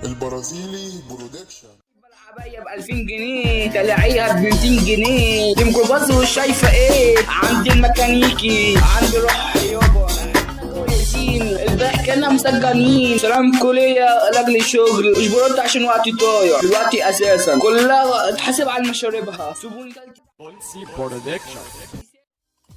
البرازيلي برودكشن. العباية ب2000 جنيه تلاقيها ب200 جنيه. دي ميكروباص ومش شايفة ايه. عندي الميكانيكي عندي روح يابا كويسين. الضحك انا مسجنين. سلام كلية لاجل شغل مش برد عشان وقتي ضايع. دلوقتي اساسا كلها اتحاسب على مشاربها. سيبوني بولسي برودكشن.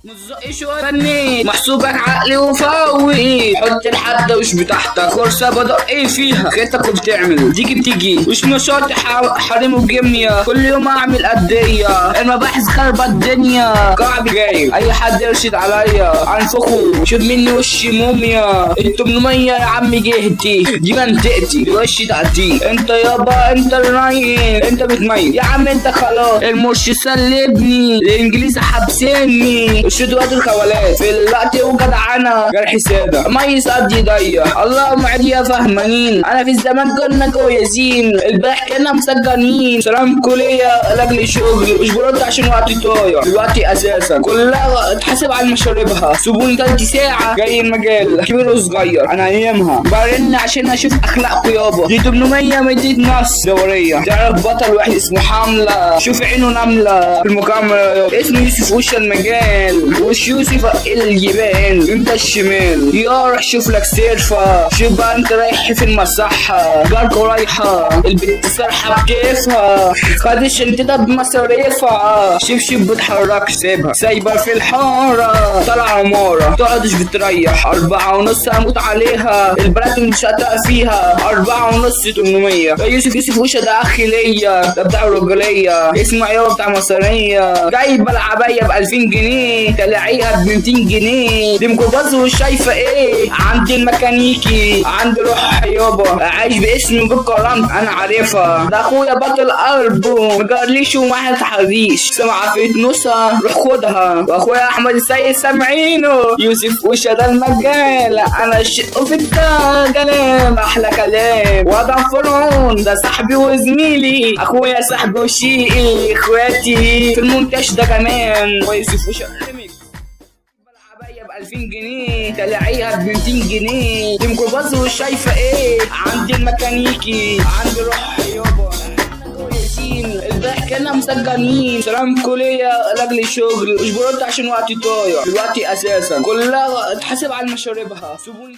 متزقش وفنيت محسوبك عقلي وفوي. حط الحدة وش بتحتك فرصة بدق فيها خيتك وبتعمل تيجي بتيجي وش نشاط حريم وجيميا. كل يوم اعمل قدية المباحث خربت الدنيا. كعبي جاي اي حد يرشد عليا انفخه شوف مني وشي موميا. ال800 يا عم جهتي دي منطقتي وشي تحتي. انت يابا انت الرين انت بتميت يا عم انت خلاص. المرشد سلبني الانجليزي حبسني. الشدوات الخوالات في الوقت وجدعانة جرحي سادة ميس قدي ضيق. اللهم عدي يا فهمانين. انا في الزمان كنا كويسين. البارح كنا مسجنين. سلام كلية لاجل شغل مش برد عشان وقتي ضايع. دلوقتي اساسا كلها اتحاسب على مشاربها. سيبوني تلت ساعة جاي المجال كبير وصغير. انا ايامها برن عشان اشوف اخلاقكم يابا. دي 800 مديت نص دورية. تعرف بطل واحد اسمه حملة شوف عينه نملة في المكامرة. اسمه يوسف وش المجال وش يوسف الجبال. انت الشمال يا روح شوف لك سيرفة. شوف بقى انت رايح في المصحة جاركو رايحة البنت سارحة بكيفها. خدش انت ده بمصاريفها. شوف بتحرك سيبها سايبة في الحارة طالعة عمارة تقعدش بتريح. 4.5 هموت عليها. البلد مش هتقع فيها. 4.5 800. يوسف وش ده اخي ليا. ده بتاع الرجالية اسمه يابا بتاع مصرية. جايبة العباية ب2000 جنيه تلاقيها ب200 جنيه. دي ميكروباص ومش شايفة ايه. عندي الميكانيكي عندي روح يابا عايش باسم بالكرم انا عارفها. ده اخويا بطل قلبه مجرليش وما تحريش. سمعة في نصها روح خدها. واخويا احمد السيد سامعينه. يوسف وش ده المجال انا الشق في الكلام احلى كلام. وضع فرعون ده صاحبي وزميلي. اخويا صاحبي وشيقي اخواتي في المونتاج ده كمان. ويوسف وش العباية ب2000 جنيه تلاقيها ب200 جنيه. دي ميكروباص ومش شايفة ايه. عندي الميكانيكي عندي روح يابا كويسين. الضحك انا مسجنين. سلام كلية لاجل شغل مش برد عشان وقتي ضايع. دلوقتي اساسا كلها اتحاسب على مشاربها. سيبوني